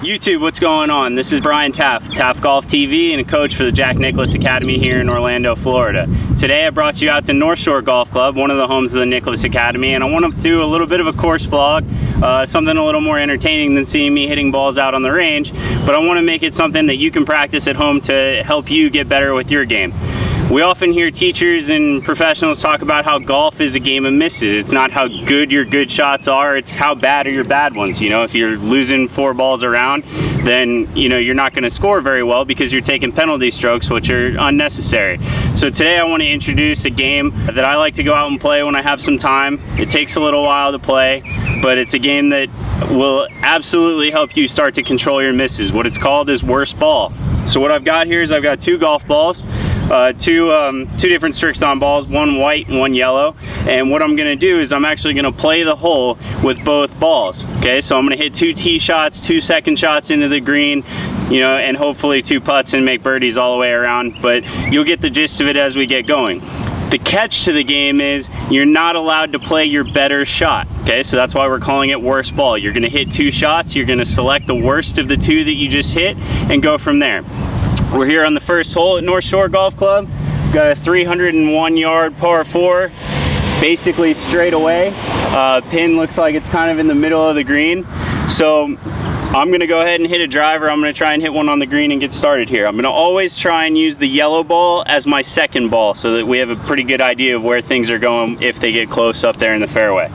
YouTube, what's going on? This is Brian Taft, Taft Golf TV, and a coach for the Jack Nicklaus Academy here in Orlando, Florida. Today I brought you out to North Shore Golf Club, one of the homes of the Nicklaus Academy, and I want to do a little bit of a course vlog, something a little more entertaining than seeing me hitting balls out on the range, but I want to make it something that you can practice at home to help you get better with your game. We often hear teachers and professionals talk about how golf is a game of misses. It's not how good your good shots are, it's how bad are your bad ones. You know, if you're losing 4 balls around, then you're not going to score very well because you're taking penalty strokes, which are unnecessary. So today I want to introduce a game that I like to go out and play when I have some time. It takes a little while to play, but it's a game that will absolutely help you start to control your misses. What it's called is worst ball. So what I've got here is I've got 2 golf balls. Two different Strixon balls, one white and one yellow, and what I'm gonna do is I'm actually gonna play the hole with both balls. Okay, so I'm gonna hit 2 tee shots, 2 second shots into the green, and hopefully 2 putts and make birdies all the way around, but you'll get the gist of it as we get going. The catch to the game is you're not allowed to play your better shot. Okay, so that's why we're calling it worst ball. You're gonna hit 2 shots, you're gonna select the worst of the 2 that you just hit and go from there. We're here on the first hole at North Shore Golf Club. Got a 301-yard par 4, basically straight away. Pin looks like it's kind of in the middle of the green. So I'm gonna go ahead and hit a driver. I'm gonna try and hit one on the green and get started here. I'm gonna always try and use the yellow ball as my second ball so that we have a pretty good idea of where things are going if they get close up there in the fairway.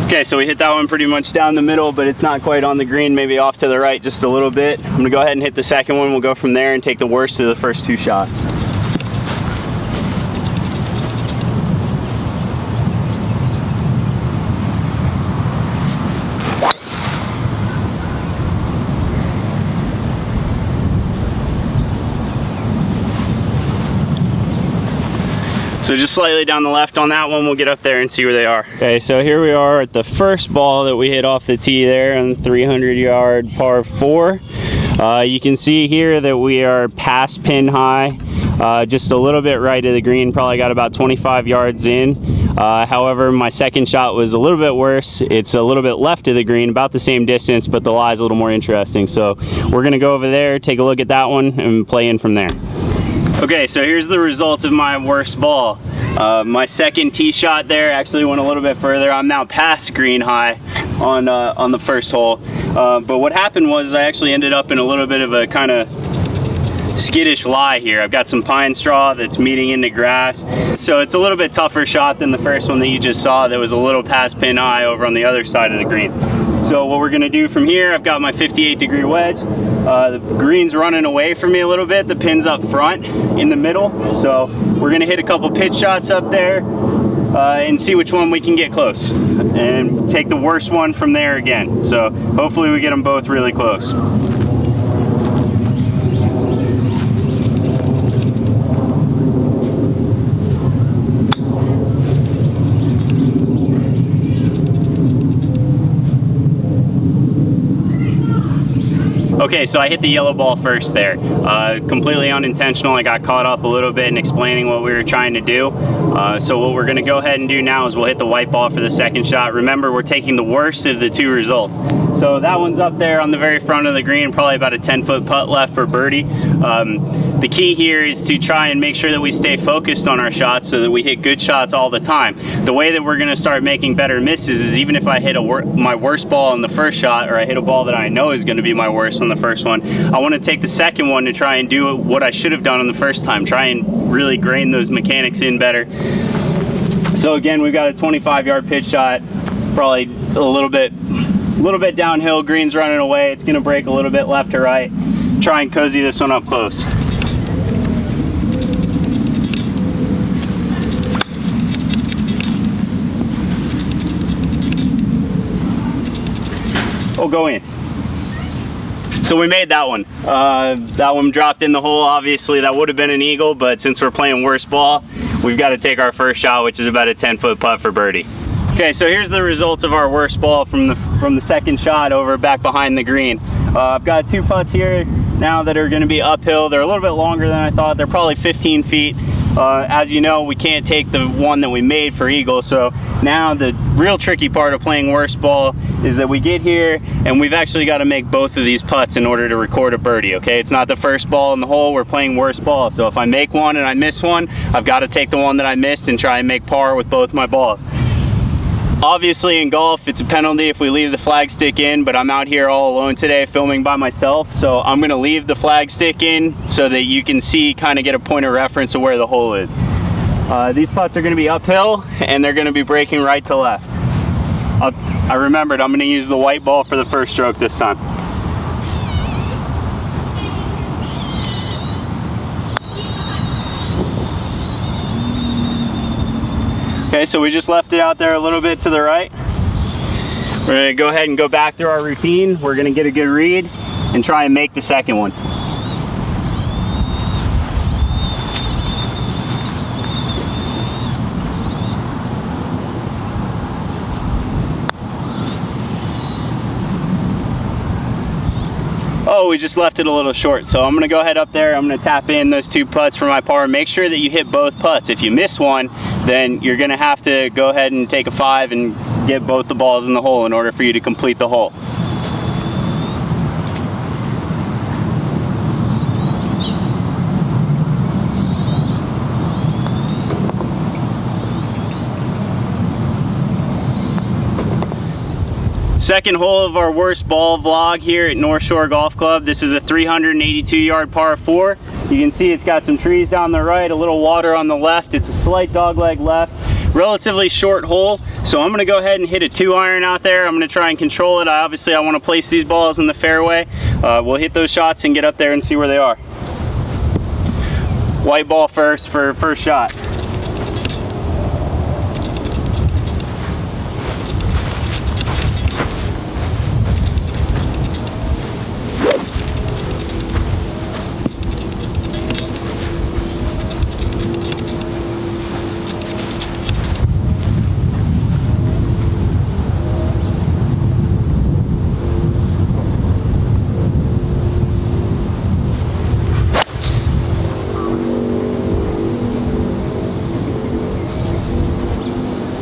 Okay, so we hit that one pretty much down the middle, but it's not quite on the green, maybe off to the right just a little bit. I'm gonna go ahead and hit the second one. We'll go from there and take the worst of the first 2 shots. So just slightly down the left on that one, we'll get up there and see where they are. Okay, so here we are at the first ball that we hit off the tee there on 300-yard par 4. You can see here that we are past pin high, just a little bit right of the green, probably got about 25 yards in. However, my second shot was a little bit worse. It's a little bit left of the green, about the same distance, but the lie is a little more interesting. So we're gonna go over there, take a look at that one, and play in from there. Okay, so here's the result of my worst ball. My second tee shot there actually went a little bit further. I'm now past green high on the first hole. But what happened was I actually ended up in a little bit of a kind of skittish lie here. I've got some pine straw that's meeting into grass. So it's a little bit tougher shot than the first one that you just saw that was a little past pin high over on the other side of the green. So what we're gonna do from here, I've got my 58-degree wedge. The green's running away from me a little bit. The pin's up front in the middle. So we're gonna hit a couple pitch shots up there and see which one we can get close. And take the worst one from there again. So hopefully we get them both really close. Okay, so I hit the yellow ball first there. Completely unintentional. I got caught up a little bit in explaining what we were trying to do. So what we're gonna go ahead and do now is we'll hit the white ball for the second shot. Remember, we're taking the worst of the 2 results. So that one's up there on the very front of the green, probably about a 10-foot putt left for birdie. The key here is to try and make sure that we stay focused on our shots so that we hit good shots all the time. The way that we're gonna start making better misses is even if I hit my worst ball on the first shot, or I hit a ball that I know is gonna be my worst on the first one, I wanna take the second one to try and do what I should have done on the first time, try and really grain those mechanics in better. So again, we've got a 25-yard pitch shot, probably a little bit downhill, green's running away, it's gonna break a little bit left to right. Try and cozy this one up close. We'll go in. So we made that one. That one dropped in the hole. Obviously that would have been an eagle, but since we're playing worst ball, we've got to take our first shot, which is about a 10-foot putt for birdie. Okay, so here's the results of our worst ball from the second shot over back behind the green. I've got 2 putts here now that are going to be uphill. They're a little bit longer than I thought. They're probably 15 feet. As you know, we can't take the one that we made for eagle, so now the real tricky part of playing worst ball is that we get here and we've actually got to make both of these putts in order to record a birdie, okay? It's not the first ball in the hole, we're playing worst ball. So if I make one and I miss one, I've got to take the one that I missed and try and make par with both my balls. Obviously in golf, it's a penalty if we leave the flag stick in, but I'm out here all alone today filming by myself, so I'm gonna leave the flag stick in so that you can see, kind of get a point of reference of where the hole is. These putts are gonna be uphill and they're gonna be breaking right to left. I remembered, I'm gonna use the white ball for the first stroke this time. Okay, so we just left it out there a little bit to the right. We're gonna go ahead and go back through our routine. We're gonna get a good read and try and make the second one. Oh, we just left it a little short, so I'm gonna go ahead up there. I'm gonna tap in those 2 putts for my par. Make sure that you hit both putts. If you miss one, then you're gonna have to go ahead and take a 5 and get both the balls in the hole in order for you to complete the hole. Second hole of our worst ball vlog here at North Shore Golf Club. This is a 382-yard par 4. You can see it's got some trees down the right, a little water on the left. It's a slight dogleg left. Relatively short hole, so I'm gonna go ahead and hit a 2-iron out there. I'm gonna try and control it. Obviously I wanna place these balls in the fairway. We'll hit those shots and get up there and see where they are. White ball first for first shot.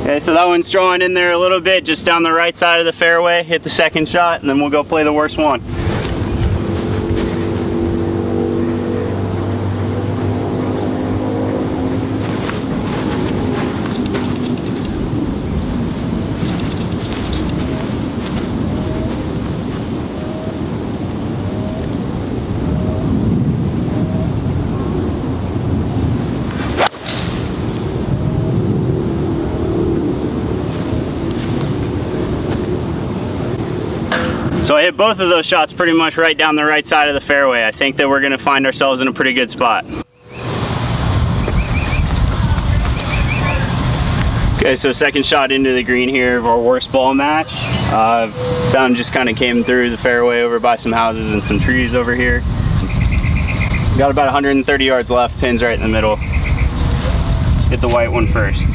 Okay, so that one's drawing in there a little bit, just down the right side of the fairway. Hit the second shot, and then we'll go play the worst one. So I hit both of those shots pretty much right down the right side of the fairway. I think that we're going to find ourselves in a pretty good spot. Okay, so second shot into the green here of our worst ball match. Down just kind of came through the fairway over by some houses and some trees over here. Got about 130 yards left, pins right in the middle. Hit the white one first.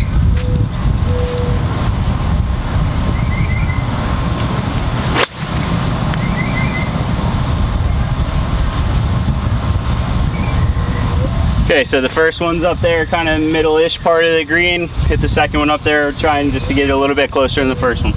Okay, so the first one's up there, kind of middle-ish part of the green. Hit the second one up there, trying just to get a little bit closer than the first one.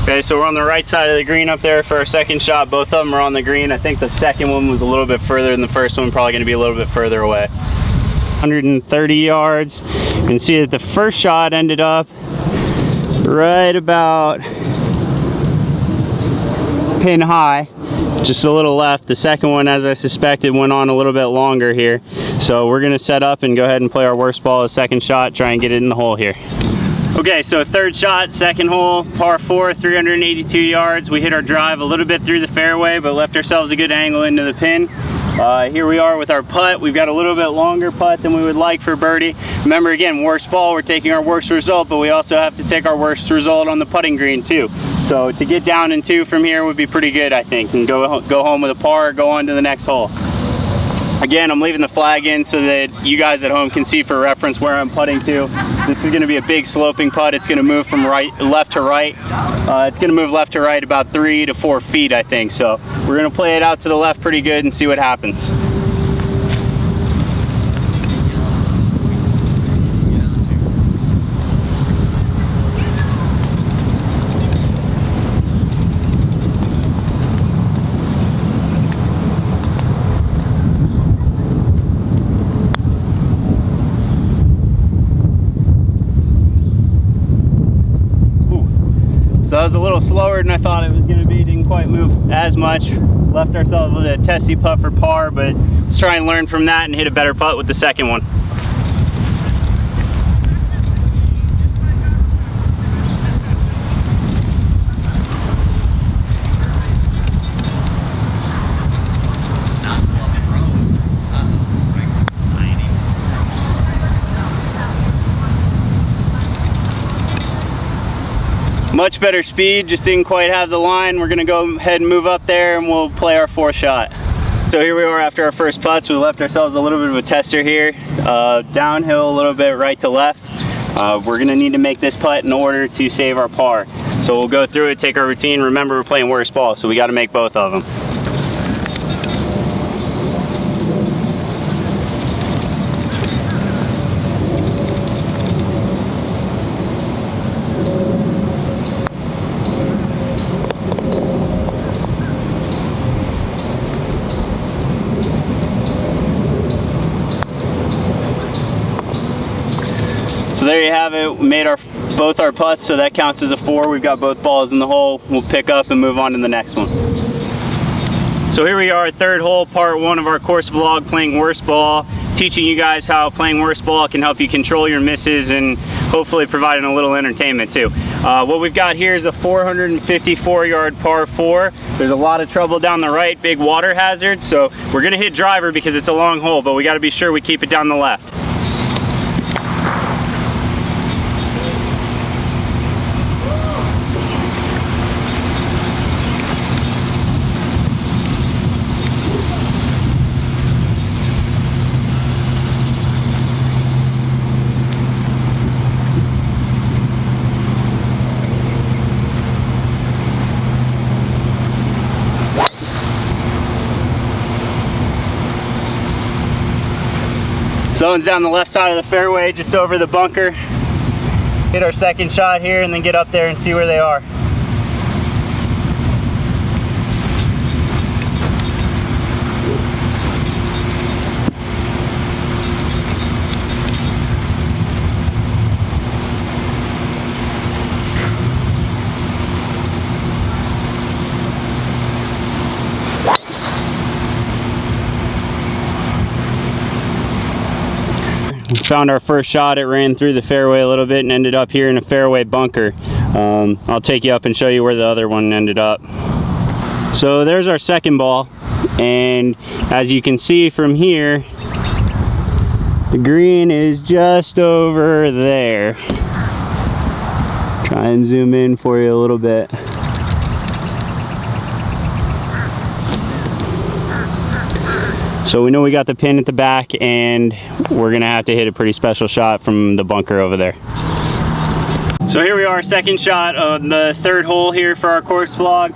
Okay, so we're on the right side of the green up there for our second shot. Both of them are on the green. I think the second one was a little bit further than the first one, probably going to be a little bit further away. 130 yards. You can see that the first shot ended up right about pin high, just a little left. The second one, as I suspected, went on a little bit longer here. So we're going to set up and go ahead and play our worst ball as second shot, try and get it in the hole here. Okay, so third shot, second hole, par 4, 382 yards. We hit our drive a little bit through the fairway, but left ourselves a good angle into the pin. Here we are with our putt. We've got a little bit longer putt than we would like for birdie. Remember, again, worst ball, we're taking our worst result, but we also have to take our worst result on the putting green too. So to get down in 2 from here would be pretty good, I think, and go home with a par, go on to the next hole. Again, I'm leaving the flag in so that you guys at home can see for reference where I'm putting to. This is going to be a big sloping putt. It's going to move from left to right. It's going to move left to right about 3 to 4 feet, I think. So we're going to play it out to the left pretty good and see what happens. So that was a little slower than I thought it was going to be. Didn't quite move as much. Left ourselves with a testy putt for par, but let's try and learn from that and hit a better putt with the second one. Much better speed, just didn't quite have the line. We're gonna go ahead and move up there and we'll play our 4th shot. So here we are after our first putts. We left ourselves a little bit of a tester here. Downhill a little bit right to left. We're gonna need to make this putt in order to save our par. So we'll go through it, take our routine. Remember, we're playing worst ball, so we gotta make both of them. So there you have it. We made both our putts, so that counts as a 4. We've got both balls in the hole. We'll pick up and move on to the next one. So here we are at 3rd hole, part 1 of our course vlog, playing worst ball, teaching you guys how playing worst ball can help you control your misses and hopefully providing a little entertainment too. What we've got here is a 454-yard par 4. There's a lot of trouble down the right, big water hazard, so we're gonna hit driver because it's a long hole, but we gotta be sure we keep it down the left. So one's down the left side of the fairway, just over the bunker. Hit our 2nd shot here and then get up there and see where they are. Found our first shot. It ran through the fairway a little bit and ended up here in a fairway bunker. I'll take you up and show you where the other one ended up. So there's our 2nd ball, and as you can see from here, the green is just over there. Try and zoom in for you a little bit. So we know we got the pin at the back, and we're gonna have to hit a pretty special shot from the bunker over there. So here we are, 2nd shot of the 3rd hole here for our course vlog.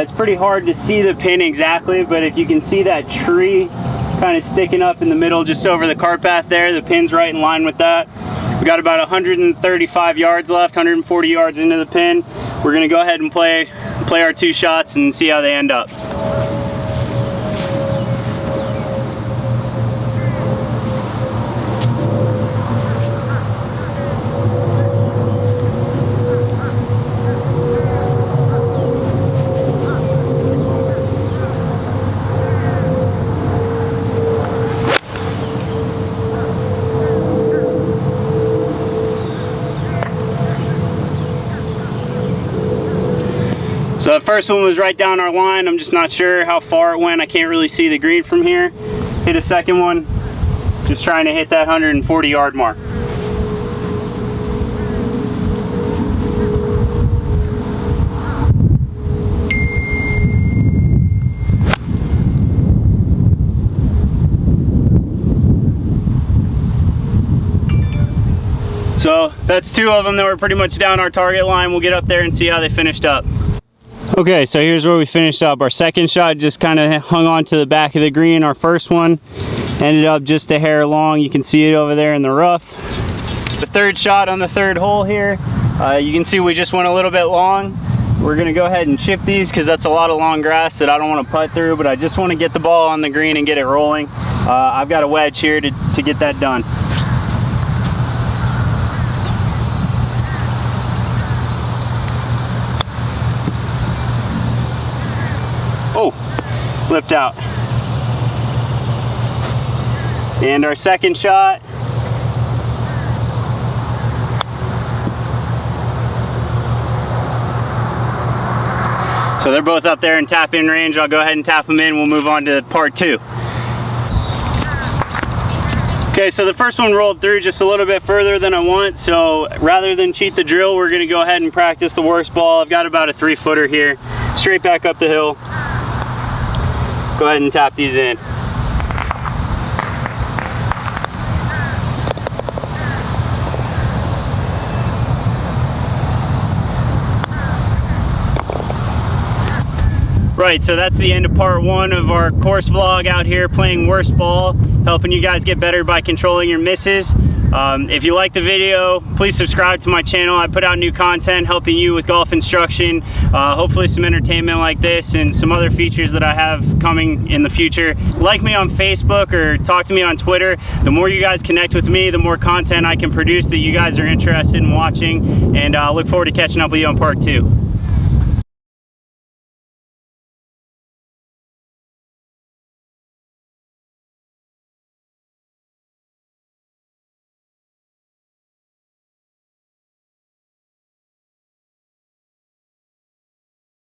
It's pretty hard to see the pin exactly, but if you can see that tree kind of sticking up in the middle just over the cart path there, the pin's right in line with that. We got about 135 yards left, 140 yards into the pin. We're gonna go ahead and play our 2 shots and see how they end up. So the first one was right down our line. I'm just not sure how far it went. I can't really see the green from here. Hit a 2nd one, just trying to hit that 140-yard mark. So that's 2 of them that were pretty much down our target line. We'll get up there and see how they finished up. Okay, so here's where we finished up. Our second shot just kind of hung on to the back of the green. Our first one ended up just a hair long. You can see it over there in the rough. The third shot on the 3rd hole here, you can see we just went a little bit long. We're gonna go ahead and chip these because that's a lot of long grass that I don't want to putt through, but I just want to get the ball on the green and get it rolling. I've got a wedge here to get that done. Oh, flipped out. And our second shot. So they're both up there in tap in range. I'll go ahead and tap them in. We'll move on to part 2. Okay, so the first one rolled through just a little bit further than I want. So rather than cheat the drill, we're gonna go ahead and practice the worst ball. I've got about a 3-footer here, straight back up the hill. Go ahead and tap these in. Right, so that's the end of part 1 of our course vlog out here playing worst ball, helping you guys get better by controlling your misses. If you like the video, please subscribe to my channel. I put out new content helping you with golf instruction, hopefully some entertainment like this and some other features that I have coming in the future. Like me on Facebook or talk to me on Twitter. The more you guys connect with me, the more content I can produce that you guys are interested in watching, and I look forward to catching up with you on part 2.